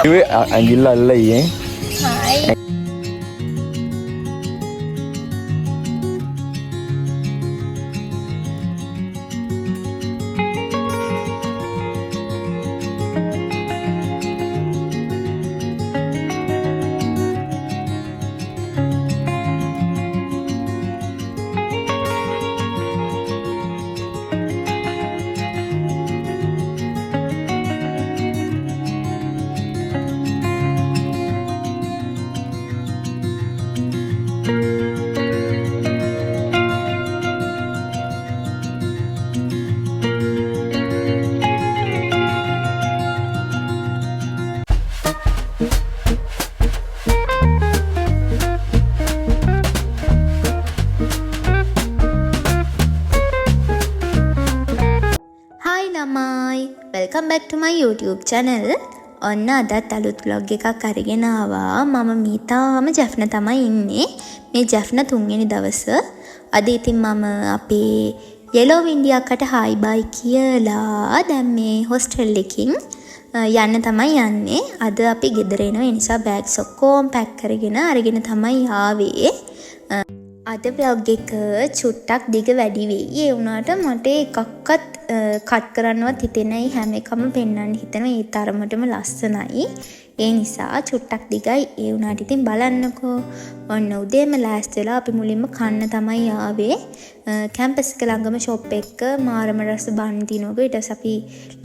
ඇඟිල්ල අල්ලයි හායි ළමයි welcome back ටු මයි YouTube channel. ඔන්න අදත් අලුත් vlog එකක් අරගෙන ආවා. මම මීතාම ජැෆ්න තමයි ඉන්නේ. මේ ජැෆ්න තුන්වෙනි දවස. අද ඉතින් මම අපේ Yellow Indiaකට hi bye කියලා දැන් මේ හොස්ටල් එකකින් යන්න තමයි යන්නේ. අද අපි ගෙදර එනවා. ඒ නිසා බෑග්ස් ඔක්කොම පැක් අරගෙන තමයි ආවේ. අද vlog එක චුට්ටක් දිග වැඩි වෙයි. ඒ වුණාට මට එකක්වත් කට් කරන්නවත් හිතෙන්නේ නැහැ. හැම එකම පෙන්වන්න හිතනවා. ඒ තරමටම ලස්සනයි. ඒ නිසා චුට්ටක් දිගයි. ඒ වුණාට ඉතින් බලන්නකෝ. ඔන්න උදේම ලෑස්ති වෙලා අපි මුලින්ම කන්න තමයි ආවේ. කැම්පස් එක ළඟම ෂොප් එක මාරම රස බන් දිනවක ඊට පස්සේ අපි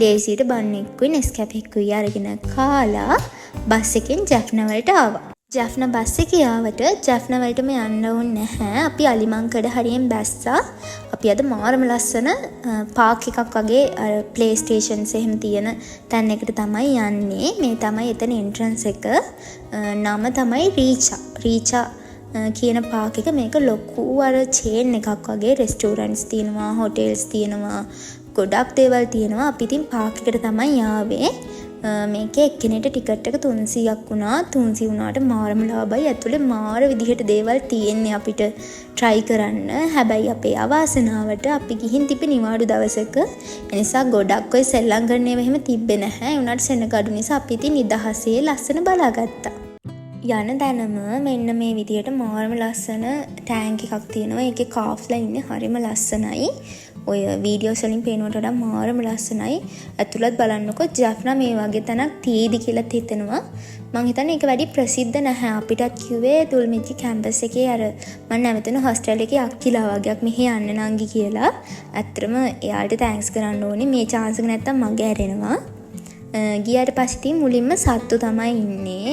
ලේසියට බන් එක්කුයි නෙස්කැෆේ එක්කුයි අරගෙන කාලා බස් එකෙන් ජැෆ්න වලට ආවා. ජැෆ්න බස් එකේ ආවට ජැෆ්න වලටම යන්න ඕනේ නැහැ. අපි අලිමංකඩ හරියෙන් බැස්සා. අපි අද මාරම ලස්සන පාක් එකක් වගේ ප්ලේ ස්ටේෂන්ස් එහෙම තියෙන තැන් එකට තමයි යන්නේ. මේ තමයි එතන එන්ට්‍රන්ස් එක. නම තමයි රීචා කියන පාක් එක. මේක ලොකු අර චේන් එකක් වගේ. රෙස්ටෝරන්ට්ස් තියෙනවා, හොටෙල්ස් තියෙනවා, ගොඩක් දේවල් තියෙනවා. අපි ඉතින් පාක් එකට තමයි ආවේ. මේකේ එක්කෙනෙක්ට ටිකට් එක 300ක් වුණා. 300 වුණාට මාරම ලාභයි. ඇතුලේ මාර විදිහට දේවල් තියෙන්නේ අපිට try කරන්න. හැබැයි අපේ අවාසනාවට අපි ගිහින් තිබ්බේ නිවාඩු දවසක. ඒ නිසා ගොඩක් ඔය සෙල්ලම් කරන ඒවා එහෙම තිබ්බේ නැහැ. ඒ වුණාට සෙනගඩු නිසා අපි ඉතින් නිදහසේ ලස්සන බලාගත්තා. යන තැනම මෙන්න මේ විදිහට මාරම ලස්සන ටැංක් එකක් තියෙනවා. ඒකේ කාෆ්ලා ඉන්නේ හරිම ලස්සනයි. ඔය වීඩියෝස් වලින් පේනවට වඩා මාරම ලස්සනයි. ඇතුළත් බලන්නකො ජැෆ්න මේ වගේ තැනක් තියෙයිද කියලා හිතෙනවා. මං හිතන්නේ ඒක වැඩි ප්‍රසිද්ධ නැහැ. අපිටත් කිව්වේ දුල්මිච්චි කැම්පස් එකේ අර මම නැවතුණු හොස්ටල් එකේ අක්කිලා වගේක් මෙහෙ යන්න නංගි කියලා. ඇත්තටම එයාට තෑන්ක්ස් කරන්න ඕනේ. මේ chance එක නැත්තම් මගේ ඇරෙනවා. ගියාට පස්සේ ඉතින් මුලින්ම සත්තු තමයි ඉන්නේ.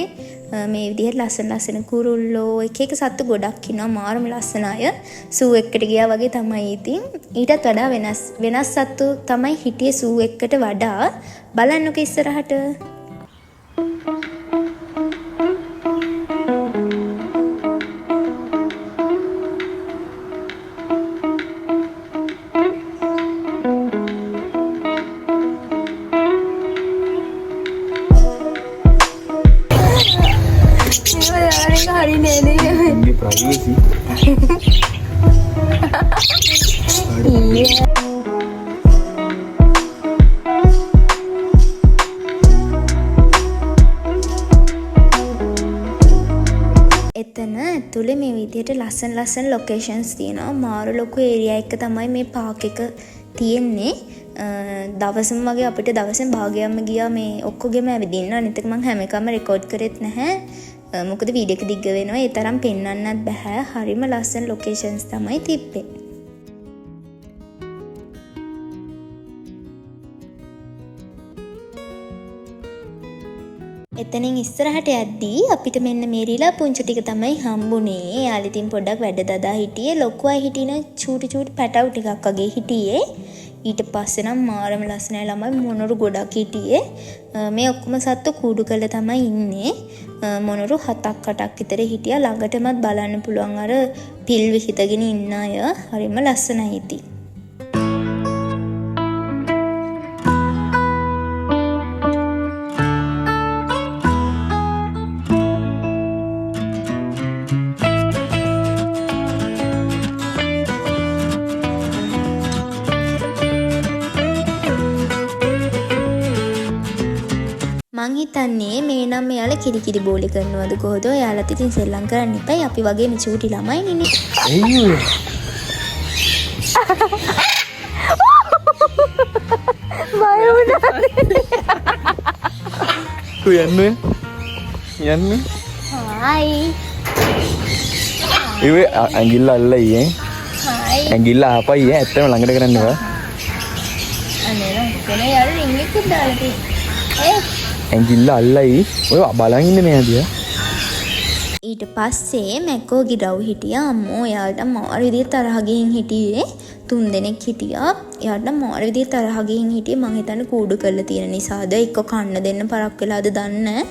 මේ විදිහට ලස්සන කුරුල්ලෝ එක සත්තු ගොඩක් ඉන්නවා. මාරම ලස්සන අය. සූ එකකට ගියා වගේ තමයි ඉතින්. ඊටත් වඩා වෙනස් සත්තු තමයි හිටියේ සූ එකකට වඩා. බලන්නකෝ ඉස්සරහට. privacy. එතන ඇතුලේ මේ විදිහට ලස්සන ලොකේෂන්ස් තියෙනවා. මාරු ලොකු ඒරියා එක තමයි මේ පාක් එක තියෙන්නේ. දවසම වගේ අපිට දවසෙන් භාගයක්ම ගියා මේ ඔක්කොගෙම ඇවිදින්න. අනිත් එක මම හැම එකම රෙකෝඩ් කරෙත් නැහැ. මොකද වීඩියෝ එක දිග වෙනවා. ඒ තරම් පෙන්වන්නත් බෑ. හරිම ලස්සන ලොකේෂන්ස් තමයි තිබ්බේ. එතනින් ඉස්සරහට යද්දී අපිට මෙන්න මේරිලා පුංචි ටික තමයි හම්බුනේ. යාළුවා ඉතින් පොඩ්ඩක් වැඩ දදා හිටියේ. ලොකු අය හිටින චූටි පැටව් ටිකක් වගේ හිටියේ. ඊට පස්සේ නම් මාරම ලස්සනයි ළමයි මොනරු ගොඩක් හිටියේ. මේ ඔක්කොම සත්තු කූඩු කරලා තමයි ඉන්නේ. මොනරු 7-8ක් විතර හිටියා. ළඟටමත් බලන්න පුළුවන් අර පිල් විහිදගෙන ඉන්න අය. හරිම ලස්සනයි ඉතින්. හිතන්නේ මේ නම් මෙයාලා කිරි බෝලි කරනවද කොහොද? එයාලත් ඉතින් සෙල්ලම් කරන්න එපයි. අපි වගේම චූටි ළමයිනේ. ඇයි ඔය යන්නේ හායි. ඉවේ ඇඟිල්ල අල්ලයි ඈ. හායි. ඇඟිල්ල ආපයි ඈ. ඇත්තම ළඟට කරන්න එපා. අනේ නං කොනේ යාර රින් එකක් දාලා තියෙන්නේ. ඇඟිල්ල අල්ලයි. ඔය බලන් ඉන්න මෙයා දිහා. ඊට පස්සේ මැකෝ ගිරව් හිටියා. අම්මෝ එයාට මාර විදිහට තරහ ගිහින් හිටියේ. 3 දෙනෙක් හිටියා. එයාට මාර විදිහට තරහ ගිහින් හිටියේ. මං හිතන්නේ කූඩු කරලා තියෙන නිසාද එක්ක කන්න දෙන්න පරක් වෙලාද දන්නේ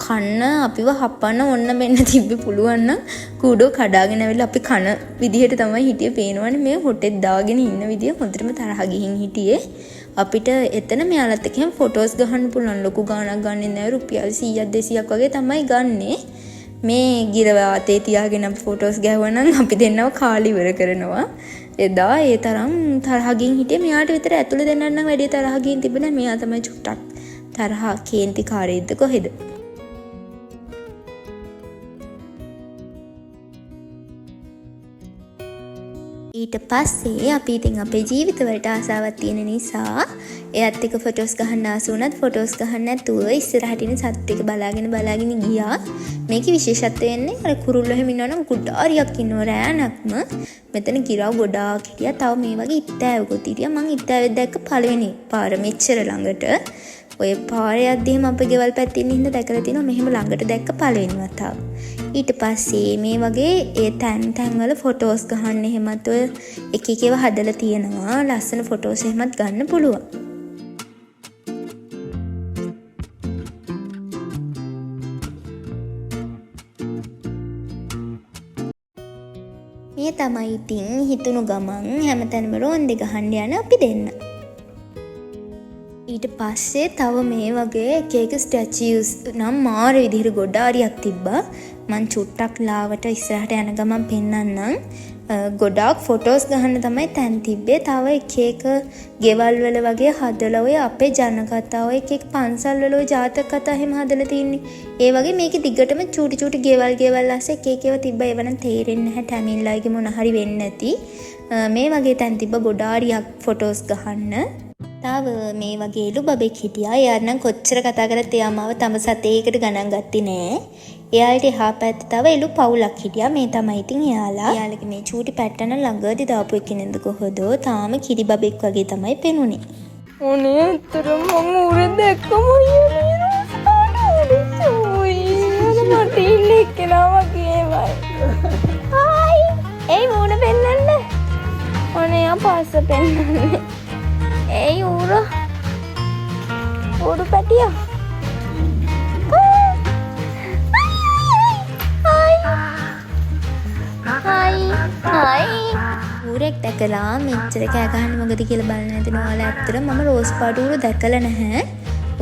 කන්න අපිව හපන්න ඔන්න මෙන්න තිබ්බි පුළුවන් නම් කූඩෝ කඩාගෙන ඇවිල්ලා අපි කන විදිහට තමයි හිටියේ. පේනවනේ මේ හොටෙත් දාගෙන ඉන්න විදිය හොඳටම තරහ ගිහින් හිටියේ. අපිට එතන මෙයාලත් එක්ක එහෙම ෆොටෝස් ගහන්න පුළුවන්. ලොකු ගාණක් ගන්නෙ නැහැ. රුපියල් 100ක් 200ක් වගේ තමයි ගන්නෙ. මේ ගිරව අතේ තියාගෙන අපි ෆොටෝස් ගැහුවා නම් අපි දෙන්නව කාලි ඉවර කරනවා. එදා ඒ තරම් තරහ ගිහින් හිටියේ. මෙයාට විතර ඇතුළේ දෙන්නත් නම් වැඩි තරහ ගිහින් තිබුණා. මෙයා තමයි චුට්ටක් තරහ කේන්ති කාරයේද කොහෙද. ඊට පස්සේ අපි ඉතින් අපේ ජීවිතවලට ආසාවක් තියෙන නිසා එයත් එක්ක ෆොටෝස් ගහන්න ආස වුණත් ෆොටෝස් ගහන්න නැතුව ඉස්සරහට ඉන්න සත් එක බලාගෙන ගියා. මේකේ විශේෂත්වය වෙන්නේ අර කුරුල්ලෝ එහෙම ඉන්නවනම් කුඩාරියක් ඉන්නව රෑනක්ම. මෙතන ගිරව් ගොඩාක් හිටියා. තව මේ වගේ ඉත්තෑවකුත් හිටියා. මං ඉත්තෑවෙත් දැක්ක පළවෙනි පාර මෙච්චර ළඟට. ඔය පාරේ යද්දිම අපේ ගෙවල් පැත්තේ ඉන්න හින්දා දැකලා තිනවා. මෙහෙම ළඟට දැක්ක පළවෙනි වතාව. ඊට පස්සේ මේ වගේ ඒ තැන් වල ෆොටෝස් ගහන්න එහෙමත් ඔය එක එක ඒවා හදලා තියෙනවා. ලස්සන ෆොටෝස් එහෙමත් ගන්න පුළුවන්. මේ තමයි ඉතින් හිතුණු ගමන් හැමතැනම රෝන්දේ ගහන්න යන අපි දෙන්න. ඊට පස්සේ තව මේ වගේ එක එක ස්ටැචියුස් නම් මාර විදිහට ගොඩාරියක් තිබ්බා. මං චුට්ටක් ලාවට ඉස්සරහට යන ගමන් පෙන්නන්නම්. ගොඩාක් ෆොටෝස් ගහන්න තමයි තැන් තිබ්බේ. තව එක එක ගෙවල් වල වගේ හදලා ඔය අපේ ජනකතා ඔය එක එක පන්සල් වල ඔය ජාතක කතා එහෙම හදලා තින්නේ. ඒ වගේ මේකේ දිගටම චූටි ගෙවල් ඇස්සේ එක එක ඒවා තිබ්බා. ඒව නම් තේරෙන්නේ නැහැ. ටැමිල්ලාගේ මොන හරි වෙන්නේ නැති. මේ වගේ තැන් තිබ්බා ගොඩාරියක් ෆොටෝස් ගහන්න. තව මේ වගේ එළු බබෙක් හිටියා. එයා නම් කොච්චර කතා කරත් එයා මාව තම සතේකට ගණන් ගත්තේ නෑ. එයාට එහා පැත්තේ තව එළු පවුලක් හිටියා. මේ තමයි ඉතින් එයාලා. එයාලගේ මේ චූටි පැට්ටන ළඟදී දාපු එක්කෙනෙක්ද කොහොද? තාම කිරි බබෙක් වගේ තමයි පෙනුනේ. ඔනේ අතරම මම උර දැක්කම මට ඉන්න එක්කෙනාම කියවයි. හායි. ඒ මූණ පෙන්නන්න. ඔනේ ආ පාස්ස පෙන්නන්න. ඒ උඩ පැටියා. ඌරෙක් දැකලා මෙච්චර කෑ ගහන්නේ මොකද කියලා බලන්න නැතින ඔයාලා ඇත්තට මම රෝස් පාට ඌරු දැකලා නැහැ.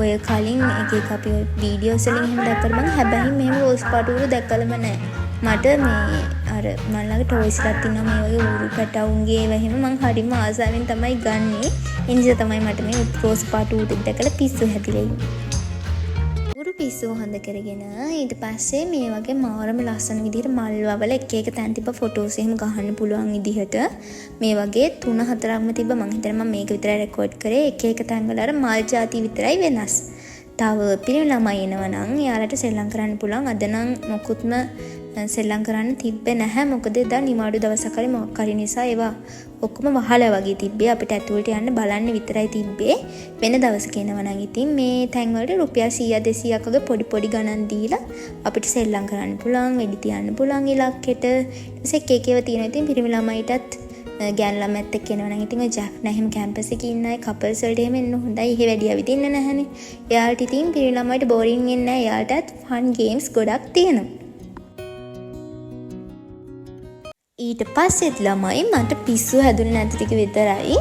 ඔය කලින් එක අපි වීඩියෝස් වලින් එහෙම දැක්කම මම හැබැයි මෙහෙම රෝස් පාට ඌරු දැකලම නැහැ. මට මේ අර මම ළඟ ටොයිස් එකක් තියෙනවා මේ වගේ ඌරු පැටවුන්ගේ ඒවා එහෙම මම හරිම ආසාවෙන් තමයි ගන්නෙ. ඒ නිසා තමයි මට මේ රෝස් පාට ඌරු දැකලා පිස්සු හැදිලා ඉන්නේ. ඌරු පිස්සු හොඳ කරගෙන ඊට පස්සේ මේ වගේ මාරම ලස්සන විදිහට මල් වවල එක එක තැන් තිබ්බ ෆොටෝස් එහෙම ගහන්න පුළුවන් විදිහට මේ වගේ 3-4ක්ම තිබ්බ. මම හිතන්නේ මම මේක විතරයි රෙකෝඩ් කරේ. එක එක තැන් වල අර මල් ಜಾති විතරයි වෙනස්. තව පිරිමි ළමයි එනවා නම් එයාලට සෙල්ලම් කරන්න පුළුවන්. අද නම් මොකුත්ම සෙල්ලම් කරන්න තිබ්බේ නැහැ. මොකද එදා නිවාඩු දවසක් හරි මොකක් හරි නිසා ඒවා ඔක්කොම වහලා වගේ තිබ්බේ. අපිට ඇතුළට යන්න බලන්න විතරයි තිබ්බේ. වෙන දවසක එනවා නම් ඉතින් මේ තැන් වලට රුපියල් 100-200ක් වගේ පොඩි ගණන් දීලා අපිට සෙල්ලම් කරන්න පුළුවන්. වෙඩි තියන්න පුළුවන් ඉලක්කෙට. ඊටසේ එක එක ඒවා තියෙනවා. ඉතින් පිරිමි ළමයිටත් ගෑනු ළමයිත් එක්ක එනවා නම් ඉතින් ඔය ජැෆ්නා එහෙම කැම්පස් එකේ ඉන්න අය කපල්ස් වලට එහෙම එන්න හොඳයි. එහෙ වැඩි ඇවිදින්න නැහැනේ. එයාලට ඉතින් පිරිමි ළමයිට බෝරින් වෙන්නේ නැහැ. එයාලටත් ෆන් ගේම්ස් ගොඩක් තියෙනවා. ඊට පස්සෙත් ළමයි මට පිස්සු හැදුනේ නැති ටික විතරයි.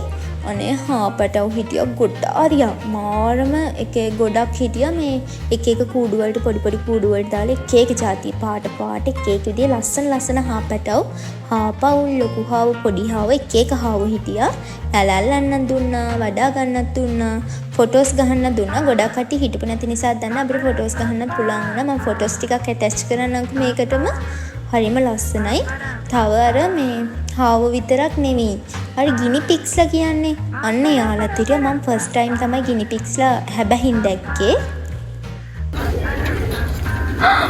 අනේ හාපටව හිටියා ගොඩාරියක් මාරම ගොඩක් හිටියා මේ එක කූඩු වලට පොඩි කූඩු වලට දාලා එක જાති පාට එක විදිය ලස්සන හාපටව හාපවුල් ලොකු හාව පොඩි හාව එක හාව හිටියා ඇලල්ලන්න දුන්නා වඩා ගන්නත් දුන්නා ෆොටෝස් ගහන්න දුන්නා ගොඩක් කට්ටිය හිටපු නැති නිසා දැන් අපිට ෆොටෝස් ගහන්නත් පුළුවන් වුණා මම ෆොටෝස් ටිකක් ඇටච් කරන්නම්කෝ මේකටම හරිම ලස්සනයි තව අර මේ හාව විතරක් නෙවෙයි අර ගිනි පික්ස්ලා කියන්නේ අන්න යාළුවත් හිටියා මම ෆස්ට් ටයිම් තමයි ගිනි පික්ස්ලා හැබැහින් දැක්කේ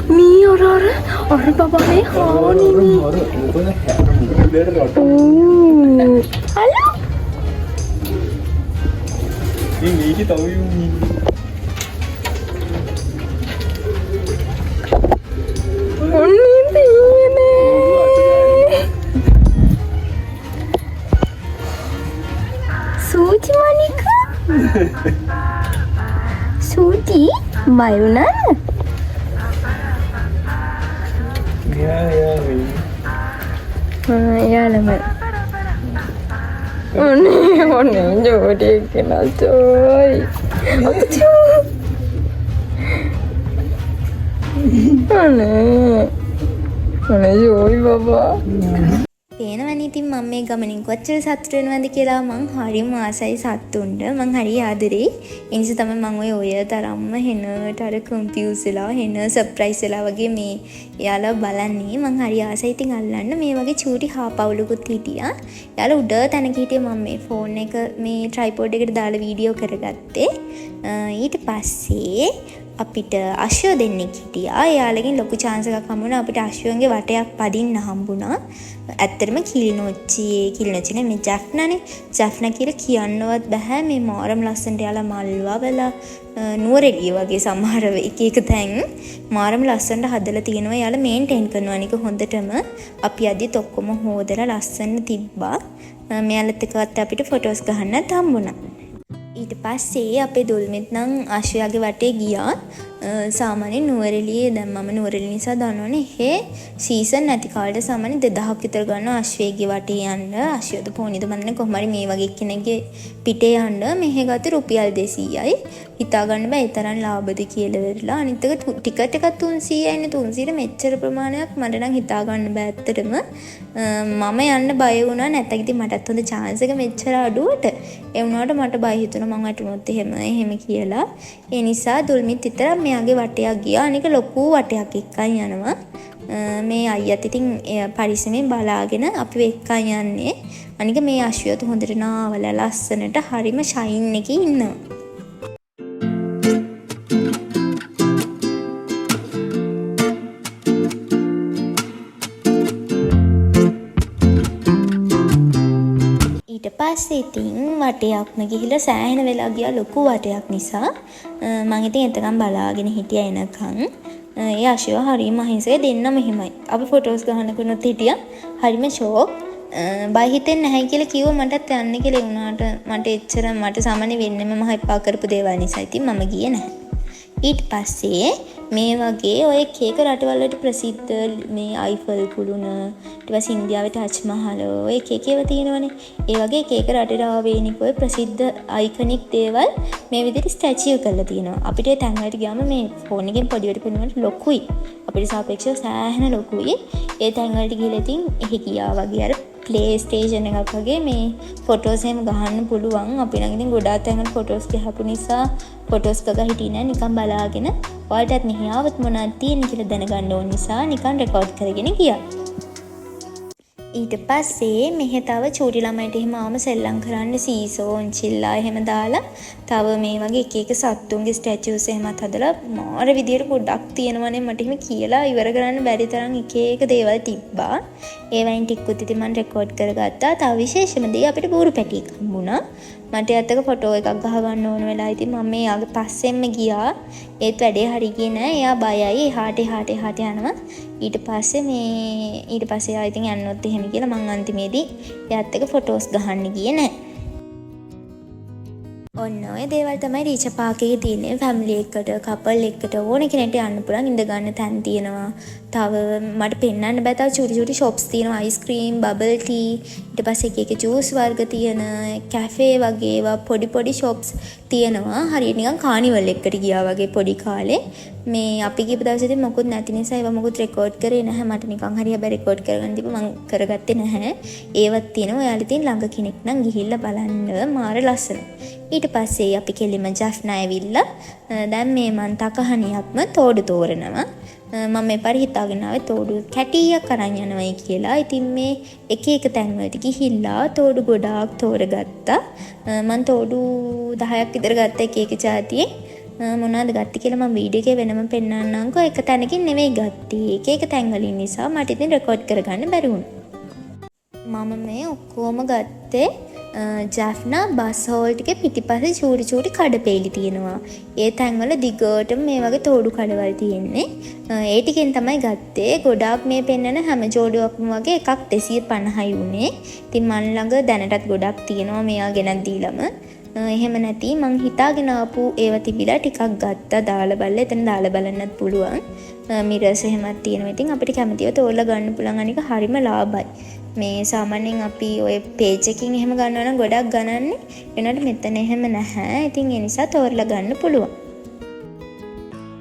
මේ අර බබා මේ හානි හලෝ මේක තව සූචි මනිකා සූචි බය වුණාද? යාළුම ඔනේ ජෝඩි කෙනා ජෝයි අනේ ජෝයි බබා පේනවනේ ඉතින් මම මේ ගමනින් කොච්චර සතුටු වෙනවද කියලා මං හරිම ආසයි සතුටුන්ට මං හරි ආදරේ ඒ නිසා තමයි මං ඔය තරම්ම හෙනට අර කන්ෆියුස් වෙලා හෙන සර්ප්‍රයිස් වෙලා වගේ මේ එයාලා බලන්නේ මං හරි ආසයි ඉතින් අල්ලන්න මේ වගේ චූටි හාපවුලකුත් හිටියා එයාලා උඩ තැනක හිටියේ මම මේ ෆෝන් එක මේ ට්‍රයිපෝඩ් එකට දාලා වීඩියෝ කරගත්තේ ඊට පස්සේ අපිට අශ්ව දෙන්නෙක් හිටියා. එයාලගෙන් ලොකු chance එකක් හම්බුණා අපිට අශ්වයන්ගේ වටයක් පදින්න හම්බුණා. ඇත්තටම කිලිනොච්චි නේ මේ ජැෆ්නානේ. ජැෆ්නා කියලා කියන්නවත් බෑ මේ මාරම ලස්සනට එයාලා මල්වා වෙලා නුවරඑළිය වගේ සමහර එක තැන් මාරම ලස්සනට හදලා තියෙනවා. එයාලා මේන්ටේන් කරනවා නික හොඳටම. අපි අදිත් ඔක්කොම හොදලා ලස්සන තිබ්බා. මෙයාලත් එක්කත් අපිට ෆොටෝස් ගහන්නත් හම්බුණා. ඊට පස්සේ අපේ දුල්මිත් නම් අශ්වයාගේ වටේ ගියා. සාමාන්‍යයෙන් නුවරඑළියේ දැන් මම නුවරඑළිය නිසා දන්නවනේ එහෙ සීසන් නැති කාලේ සාමාන්‍යයෙන් 2000ක් විතර ගන්න අශ්වයාගේ වටේ යන්න. අශ්වයද පොණිද මන්නේ කොහොම හරි මේ වගේ කෙනෙක්ගේ පිටේ යන්න මෙහෙ ගත්තේ රුපියල් 200යි. හිතා ගන්න බෑ ඒ තරම් ලාභද කියලා වෙරලා. අනිත් එක ටිකට් එකක් 300යි නේ 300ට මෙච්චර ප්‍රමාණයක් මට නම් හිතා ගන්න බෑ ඇත්තටම. මම යන්න බය වුණා නැත්නම් ඉතින් මටත් හොඳ chance එක මෙච්චර අඩුවට. ඒ වුණාට මට බය හිතුණා මං වටුනොත් එහෙම කියලා. ඒ නිසා දුල්මිත් විතර මෙයාගේ වටයක් ගියා. අනික ලොකු වටයක් එක්කන් යනවා. මේ අයියත් ඉතින් පරිස්සමෙන් බලාගෙන අපි එක්කන් යන්නේ. අනික මේ අශ්වයත් හොඳට නාවල ලස්සනට හරිම ෂයින් එකේ ඉන්නවා. පස්සේ ඉතින් වටයක්ම ගිහිල්ලා සෑහෙන වෙලා ගියා ලොකු වටයක් නිසා මම ඉතින් එතකන් බලාගෙන හිටියා එනකන් ඒ අශ්වය හරිම අහිංසක දෙන්නම එහෙමයි අපි ෆොටෝස් ගහනකොනොත් හිටියා හරිම ෂෝක් බය හිතෙන්නේ නැහැ කියලා කිව්වා මටත් යන්න කියලා වුණාට මට එච්චර මට සාමාන්‍ය වෙන්නේ මම හයිපා කරපු දේවල් නිසා ඉතින් මම ගියේ නැහැ ඊට පස්සේ මේ වගේ ඔය එක රටවල් වලට ප්‍රසිද්ධ මේ අයිෆල් කුළුණ ඊට පස්සේ ඉන්දියාවේ තාජ් මහල් ඔය එක ඒවා තියෙනවනේ ඒ වගේ එක රටේ ආවේනික ඔය ප්‍රසිද්ධ අයිකනික් දේවල් මේ විදිහට ස්ටැචියු කරලා තියෙනවා අපිට ඒ තැන් වලට ගියාම මේ ෆෝන් එකෙන් පොඩියට පෙනුනට ලොකුයි අපිට සාපේක්ෂව සෑහෙන ලොකුයි ඒ තැන් වලට ගිහලා ඉතින් එහි ගියා වගේ අර ප්ලේ ස්ටේෂන් එකක් වගේ මේ ෆොටෝස් එහෙම ගහන්න පුළුවන් අපි නම් ඉතින් ගොඩාක් තැන්වල ෆොටෝස් ගහපු නිසා ෆොටෝස් ගහ හිටියේ නෑ නිකන් බලාගෙන ඔයාලටත් මෙහි ආවොත් මොනවද තියෙන්නේ කියලා දැනගන්න ඕන නිසා නිකන් රෙකෝඩ් කරගෙන ගියා ඊට පස්සේ මෙහෙ තව චූටි ළමයිට එහෙම ආවම සෙල්ලම් කරන්න සීසෝ ඔන්චිල්ලා එහෙම දාලා තව මේ වගේ එක සත්තුන්ගේ ස්ටැචුස් එහෙමත් හදලා මාර විදියට පොඩ්ඩක් තියෙනවනේ මට එහෙම කියලා ඉවර කරන්න බැරි තරම් එක දේවල් තිබ්බා ඒවයින් ටිකකුත් ඉතින් මම රෙකෝඩ් කරගත්තා තව විශේෂම දේ අපිට බూరు පැටියෙක් හම්බුණා මට ඇත්තක ෆොටෝ එකක් ගහ ගන්න ඕන වෙලා ඉතින් මම මේ යාගේ පස්සෙන්ම ගියා ඒත් වැඩේ හරි ගියේ නෑ එයා බයයි එහාට යනවා ඊට පස්සේ ආ ඉතින් යන්නොත් එහෙම කියලා මං අන්තිමේදී එයාත් එක්ක ෆොටෝස් ගහන්න ගියේ නෑ ඔන්න ඔය දේවල් තමයි රීච පාක් එකේ තියෙන්නේ. ෆැමිලි එකට, කපල් එකට ඕන කෙනෙක්ට යන්න පුළුවන්. ඉඳ ගන්න තැන් තියෙනවා. තව මට පෙන්වන්න බෑ තව චුටි චුටි shops තියෙනවා. අයිස්ක්‍රීම්, බබල් ටී, ඊට පස්සේ එක එක ජූස් වර්ග තියෙන කැෆේ වගේ ඒවා පොඩි පොඩි shops තියෙනවා. හරියට නිකන් කානිවල් එකකට ගියා වගේ පොඩි කාලේ. මේ අපි ගිහපු දවසේදී මොකුත් නැති නිසා ඒවා මොකුත් රෙකෝඩ් කරේ නැහැ. මට නිකන් හරි හැබැයි රෙකෝඩ් කරගන්න තිබ්බ මම කරගත්තේ නැහැ. ඒවත් තියෙනවා. ඔයාලා ඉතින් ළඟ කෙනෙක් නම් ගිහිල්ලා බලන්න මාර ලස්සන. ඊට පස්සේ අපි කෙලිම ජෆ්නා ඇවිල්ලා දැන් මේ මන් තකහණියක්ම තෝඩු තෝරනවා. මම මේ පාර හිතාගෙන ආවේ තෝඩු කැටියක් අරන් යනවයි කියලා. ඉතින් මේ එක එක තැන් වලට ගිහිල්ලා තෝඩු ගොඩාක් තෝරගත්තා. මම තෝඩු 10ක් විතර ගත්තා එක එක જાතියේ. මොනවද ගත්තේ කියලා මම වීඩියෝ එකේ වෙනම පෙන්නන්නම්කෝ. එක තැනකින් නෙමෙයි ගත්තේ. එක එක තැන් වලින් නිසා මට ඉතින් රෙකෝඩ් කරගන්න බැරි වුණා. මම මේ ඔක්කොම ගත්තේ ජෆ්නා බස් හෝල් ටිකේ පිටිපස්සේ චූටි චූටි කඩපේලි තියෙනවා. ඒ තැන්වල දිගටම මේ වගේ තෝඩු කඩවල් තියෙන්නේ. ඒ ටිකෙන් තමයි ගත්තේ. ගොඩාක් මේ පෙන්නන හැම ජෝඩුවක්ම වගේ එකක් 250යි උනේ. ඉතින් මන් ළඟ දැනටත් ගොඩක් තියෙනවා මෙයා ගෙනත් දීලම. එහෙම නැති මං හිතාගෙන ආපු ඒවා තිබිලා ටිකක් ගත්තා දාලා බලලා. එතන දාලා බලන්නත් පුළුවන්. මිරර්ස් එහෙමත් තියෙනවා. ඉතින් අපිට කැමතිව තෝරලා ගන්න පුළුවන්. අනික හරිම ලාභයි. මේ සාමාන්‍යයෙන් අපි ඔය පේජ් එකකින් එහෙම ගන්නවා නම් ගොඩක් ගණන්නේ. එනට මෙතන එහෙම නැහැ. ඉතින් ඒ නිසා තෝරලා ගන්න පුළුවන්.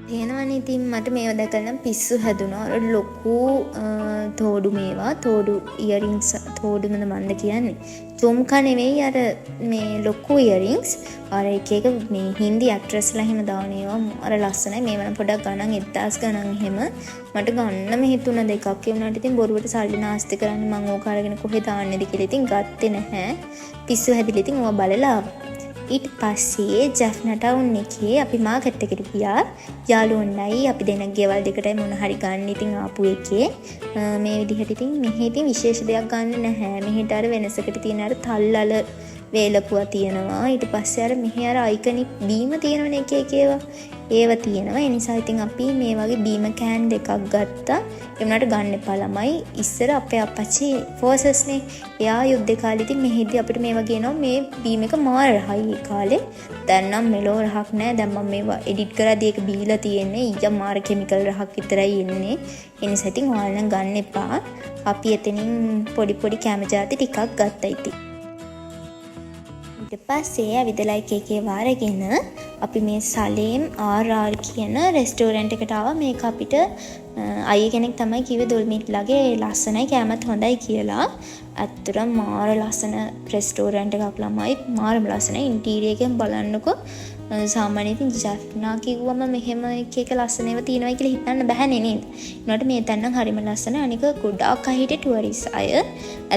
තේනවනේ ඉතින් මට මේවා දැකලා නම් පිස්සු හැදුනා. අර ලොකු තෝඩු මේවා තෝඩු ඉයරින්ග්ස් තෝඩුමද මන්ද කියන්නේ. චොම්කා නෙවෙයි අර මේ ලොකු ඉයරින්ග්ස්. අර එක එක මේ හින්දි ඇක්ට්‍රස්ලා එහෙම දාන ඒවා අර ලස්සනයි. මේ වන පොඩක් ගණන් 1000 ගණන් එහෙම මට ගන්නම හිතුණා දෙකක්. ඒ වුණාට ඉතින් බොරුවට සල්ලි නාස්ති කරන්නේ මං ඕක අරගෙන කොහෙ දාන්නේද කියලා ඉතින් ගත්තේ නැහැ. පිස්සු හැදිලා ඉතින් ඕවා බලලා ඊට පස්සේ ජෆ්නා ටවුන් එකේ අපි මාකට් එකට ගියා. යාළුවන්ලයි අපි දෙන ගෙවල් දෙකටයි මොන හරි ගන්න ඉතින් ආපු එකේ මේ විදිහට ඉතින් මෙහි ඉතින් විශේෂ දෙයක් ගන්න නැහැ. මෙහෙට අර වෙනසකට තියෙන අර තල්ලල වේලපුවා තියෙනවා. ඊට පස්සේ අර මෙහි අර අයිකනික් බීම තියෙනවනේ එක එක ඒවා තියෙනවා. ඒ නිසා ඉතින් අපි මේ වගේ බීම කෑන් දෙකක් ගත්තා. ඒ වුණාට ගන්න එපා ළමයි. ඉස්සර අපේ අප්පච්චි ෆෝසස්නේ. එයා යුද්ධ කාලේ ඉතින් මෙහෙදී අපිට මේ වගේ එනවා මේ බීම එක මාර රහයි ඒ කාලේ. දැන් නම් මෙලෝ රහක් නැහැ. දැන් මම මේවා එඩිට් කරද්දී ඒක බීලා තියෙන්නේ. ඊය මාර කිමිකල් රහක් විතරයි එන්නේ. ඒ නිසා ඉතින් ඔයාලා නම් ගන්න එපා. අපි එතනින් පොඩි පොඩි කැම જાති ටිකක් ගත්තා ඉතින්. ඊට පස්සේ ඇවිදලා එකේ වාරගෙන අපි මේ සලේම් RR කියන රෙස්ටෝරන්ට් එකට ආවා. මේක අපිට අයිය කෙනෙක් තමයි කිව්වේ දොල්මිට්ලාගේ ලස්සනයි කෑමත් හොඳයි කියලා. ඇත්තටම මාර ලස්සන රෙස්ටෝරන්ට් එකක් ළමයි. මාරම ලස්සනයි. ඉන්ටීරියර් එකෙන් බලන්නකෝ. සාමාන්‍යයෙන් ජෆ්නා කිව්වම මෙහෙම එක ලස්සන ඒවා තියෙනවා කියලා හිතන්න බෑනේ නේද? ඒනට මේ තැන නම් හරිම ලස්සනයි. අනික ගොඩාක් අය හිටියේ ටුවරිස්ට් අය.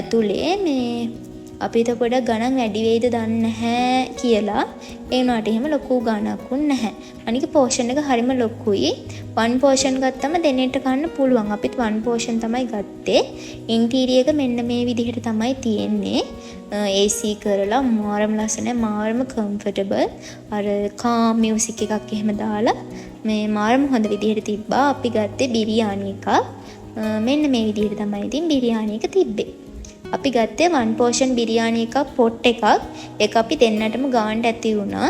ඇතුලේ මේ අපිට පොඩක් ගණන් වැඩි වෙයිද දන්නේ නැහැ කියලා. ඒ වුණාට එහෙම ලොකු ගණනකුත් නැහැ. අනික පෝෂන් එක හරිම ලොකුයි. 1 පෝෂන් ගත්තම දෙනෙට ගන්න පුළුවන්. අපිත් 1 පෝෂන් තමයි ගත්තේ. ඉන්ටීරියර් එක මෙන්න මේ විදිහට තමයි තියෙන්නේ. AC කරලා මාරම ලස්සනයි. මාරම කම්ෆර්ටබල්. අර කාම් මියුසික් එකක් එහෙම දාලා මේ මාරම හොඳ විදිහට තිබ්බා. අපි ගත්තේ බිරියානි එකක්. මෙන්න මේ විදිහට තමයි ඉතින් බිරියානි එක තිබ්බේ. අපි ගත්තේ 1 පෝෂන් බිරියානි එකක් පොට් එකක්. ඒක අපි දෙන්නටම ගාන්න ඇති වුණා.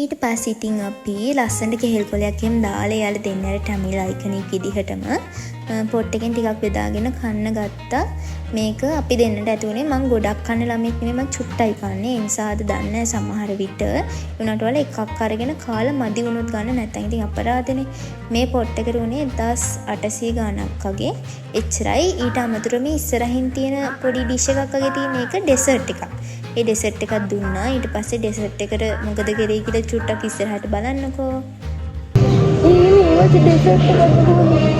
ඊට පස්සේ ඉතින් අපි ලස්සනට කෙහෙල් කොලයක් එහෙම දාලා යාළ දෙන්නට ටැමිල් අයිකනික් විදිහටම පොට් එකෙන් ටිකක් බෙදාගෙන කන්න ගත්තා. මේක අපි දෙන්නට ඇති වුණේ මම ගොඩක් කන්න ළමෙක් නෙමෙයි මම චුට්ටයි කන්නේ. ඒ නිසා අද දන්නේ සමහර විට උනට වල එකක් අරගෙන කාලා මදි වුණොත් ගන්න නැත්නම් ඉතින් අපරාධනේ. මේ පොට් එකට උනේ 1800 ගාණක් වගේ. එච්චරයි. ඊට අමතරව මේ ඉස්සරහින් තියෙන පොඩි ඩිෂ් එකක් වගේ තියෙන එක ඩෙසර්ට් එකක්. ඒ ඩෙසර්ට් එකක් දුන්නා. ඊට පස්සේ ඩෙසර්ට් එකට මොකද කරේ කියලා චුට්ටක් ඉස්සරහට බලන්නකෝ. ඒවත් ඩෙසර්ට් එකක් දුන්නා.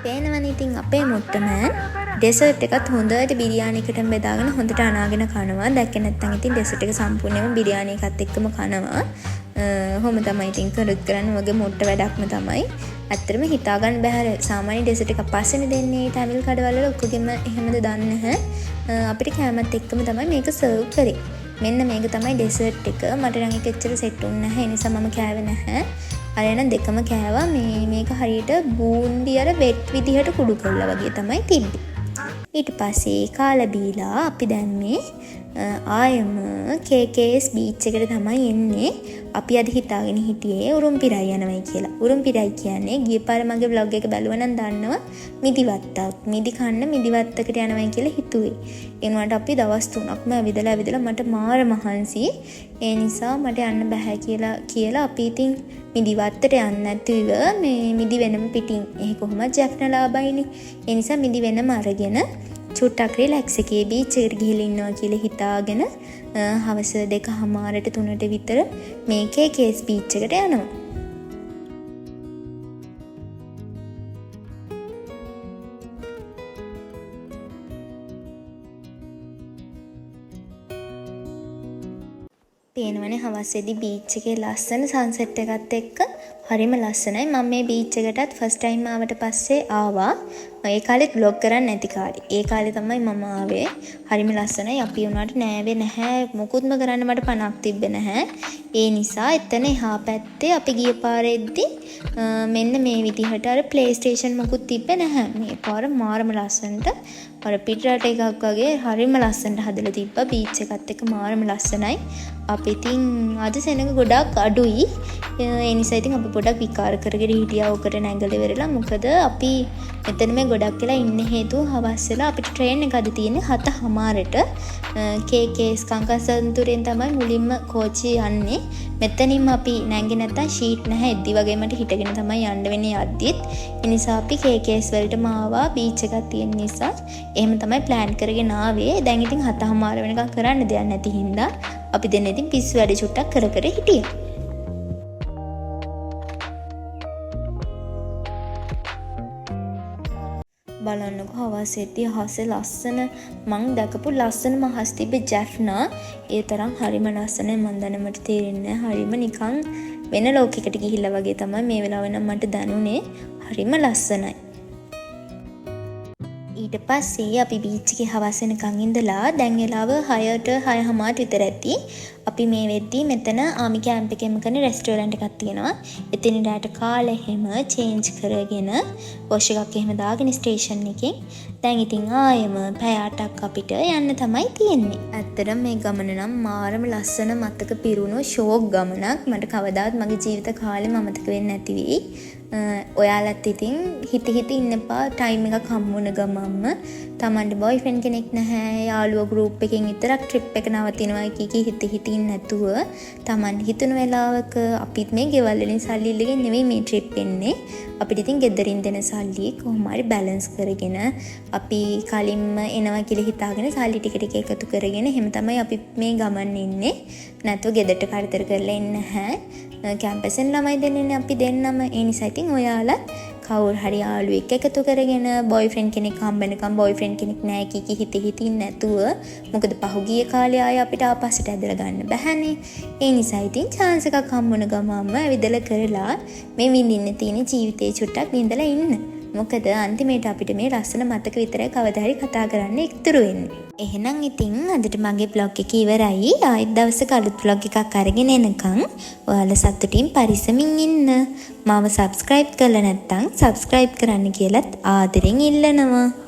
පේනවනේ ඉතින් අපේ මුට්ටම ඩෙසර්ට් එකත් හොඳට බිරියානි එකටම බෙදාගෙන හොඳට අනාගෙන කනවා. දැක්කේ නැත්නම් ඉතින් ඩෙසර්ට් එක සම්පූර්ණයෙන්ම බිරියානි එකත් එක්කම කනවා. කොහොම තමයි ඉතින් කරන්නේ වගේ මොට්ට වැඩක්ම තමයි. ඇත්තටම හිතා ගන්න බෑ සාමාන්‍ය ඩෙසර්ට් එකක් පස්සේනේ දෙන්නේ ටැමිල් කඩවල ඔක්කොගෙම එහෙමද දන්නේ නැහැ. අපිට කෑමත් එක්කම තමයි මේක සර්ව් කරේ. මෙන්න මේක තමයි ඩෙසර්ට් එක. මට නම් ඒක එච්චර සෙට් වුණේ නැහැ. ඒ නිසා මම කෑවේ නැහැ. අරගෙන දෙකම කෑවා. මේක හරියට බූන්දි අර වෙට් විදිහට කුඩු කරලා වගේ තමයි තිබ්බේ. ඊට පස්සේ කාලා බීලා අපි දැන් මේ ආයම KKS බීච් එකට තමයි එන්නේ. අපි අද හිතාගෙන හිටියේ උරුම්පිරයි යනවයි කියලා. උරුම්පිරයි කියන්නේ ගිය පාර මගේ vlog එක බැලුවා නම් දන්නවා මිදිවත්තක්. මිදි කන්න මිදිවත්තකට යනවයි කියලා හිතුවේ. ඒ වුණාට අපි දවස් 3ක්ම ඇවිදලා මට මාර මහන්සි. ඒ නිසා මට යන්න බෑ කියලා අපි ඉතින් මිදිවත්තට යන්න නැතිව මේ මිදි වෙනම පිටින්. ඒක කොහොමද ජැෆ්නා බයිනේ. ඒ නිසා මිදි වෙනම අරගෙන චුට්ටක් රිලැක්ස් එකේ බීච් එකට ගිහලා ඉන්නවා කියලා හිතාගෙන හවස 2:00ට 3ට විතර මේ KKS බීච් එකට යනවා. පේනවනේ හවසේදී බීච් එකේ ලස්සන සන්සෙට් එකත් එක්ක හරිම ලස්සනයි. මම මේ බීච් එකටත් ෆස්ට් ටයිම් ආවට පස්සේ ආවා. ඒ කාලෙත් vlog කරන්නේ නැති කාලේ. ඒ කාලේ තමයි මම ආවේ. හරිම ලස්සනයි. අපි උනාට නෑවේ නැහැ. මොකුත්ම කරන්න මට පණක් තිබ්බේ නැහැ. ඒ නිසා එතන එහා පැත්තේ අපි ගිය පාරෙද්දි මෙන්න මේ විදිහට අර ප්ලේ ස්ටේෂන් මොකුත් තිබ්බේ නැහැ. මේ පාර මාරම ලස්සනට අර පිටරට එකක් වගේ හරිම ලස්සනට හදලා තිබ්බා. බීච් එකත් එක්ක මාරම ලස්සනයි. අපි ඉතින් අද සෙනඟ ගොඩක් අඩුයි. ඒ නිසා ඉතින් අපි පොඩක් විකාර කරගෙන හිටියා උකට නැගලා ඉවරලා. මොකද අපි මෙතන මේ ගොඩක් වෙලා ඉන්න හේතුව හවස් වෙලා අපිට ට්‍රේන් එක අද තියෙන්නේ 7:00ට. KKS කංකසන්තුරෙන් තමයි මුලින්ම කෝච්චිය යන්නේ. මෙතනින්ම අපි නැංගේ නැත්තම් ෂීට් නැහැ. එද්දි වගේ මට හිටගෙන තමයි යන්න වෙන්නේ යද්දිත්. ඒ නිසා අපි KKS වලටම ආවා. බීච් එකක් තියෙන නිසා එහෙම තමයි ප්ලෑන් කරගෙන ආවේ. දැන් ඉතින් 7:00 වෙනකම් කරන්න දෙයක් නැති හින්දා අපි දෙන්න ඉතින් පිස්සු වැඩ චුට්ටක් කර හිටියා. බලන්නකෝ හවසේදී අහසේ ලස්සන මං දැකපු ලස්සනම අහස් තිබ්බ ජැෆ්නා. ඒ තරම් හරිම ලස්සනයි. මන් දැන මට තේරෙන්නේ හරිම නිකන් වෙන ලෝකයකට ගිහිල්ලා වගේ තමයි මේ වෙලාවේ නම් මට දැනුනේ. හරිම ලස්සනයි. ඊට පස්සේ අපි බීච් එකේ හවස වෙනකන් ඉඳලා දැන් වෙලාව 6ට 6:00 විතර ඇති. අපි මේ වෙද්දී මෙතන ආමි කැම්ප් එකේම කරන රෙස්ටෝරන්ට් එකක් තියෙනවා. එතන රැට කාලේ හැම චේන්ජ් කරගෙන වොෂ් එකක් එහෙම දාගෙන ස්ටේෂන් එකෙන් දැන් ඉතින් ආයෙම පැය 8ක් අපිට යන්න තමයි තියෙන්නේ. ඇත්තටම මේ ගමන නම් මාරම ලස්සන මතක පිරුණු ෂෝක් ගමනක්. මට කවදාවත් මගේ ජීවිත කාලෙම අමතක වෙන්නේ නැති වෙයි. ඔයාලත් ඉතින් හිත ඉන්න එපා. ටයිම් එකක් හම්බුන ගමන්ම තමන්ගේ බොයිෆ්‍රෙන්ඩ් කෙනෙක් නැහැ, යාළුවෝ ගෲප් එකකින් විතරක් ට්‍රිප් එක නවතිනවා කී හිත ඉන්න නැතුව තමන් හිතන වෙලාවක අපිත් මේ ගෙවල් වලින් සල්ලි ඉල්ලගෙන නෙවෙයි මේ ට්‍රිප් එන්නේ. අපිට ඉතින් ගෙදරින් දෙන සල්ලි කොහොම හරි බැලන්ස් කරගෙන අපි කලින්ම එනවා කියලා හිතාගෙන සල්ලි ටික එකතු කරගෙන එහෙම තමයි අපි මේ ගමන් ඉන්නේ. නැතුව ගෙදරට කරදර කරලා ඉන්නේ නැහැ. කැම්පසෙන් ළමයි දෙන්නේ අපි දෙන්නම. ඒ නිසා ඉතින් ඔයාලා කවුරු හරි යාළුවෙක් එකතු කරගෙන බොයිෆ්‍රෙන්ඩ් කෙනෙක් හම්බෙනකම් බොයිෆ්‍රෙන්ඩ් කෙනෙක් නැහැ කී හිතින් නැතුව මොකද පහුගිය කාලේ ආය අපිට ආපස්සට ඇදලා ගන්න බැහැනේ. ඒ නිසා ඉතින් chance එකක් හම්බුන ගමන්ම ඇවිදලා කරලා මේ විඳින්න තියෙන ජීවිතේ චුට්ටක් විඳලා ඉන්න. මොකද අන්තිමේට අපිට මේ ලස්සන මතක විතරයි කවදා හරි කතා කරන්න ඉතුරු වෙන්නේ. එහෙනම් ඉතින් අදට මගේ vlog එක ඉවරයි. ආයෙත් දවසක අලුත් vlog එකක් අරගෙන එනකම් ඔයාලා සතුටින් පරිස්සමින් ඉන්න. මාව subscribe කරලා නැත්නම් subscribe කරන්න කියලාත් ආදරෙන් ඉල්ලනවා.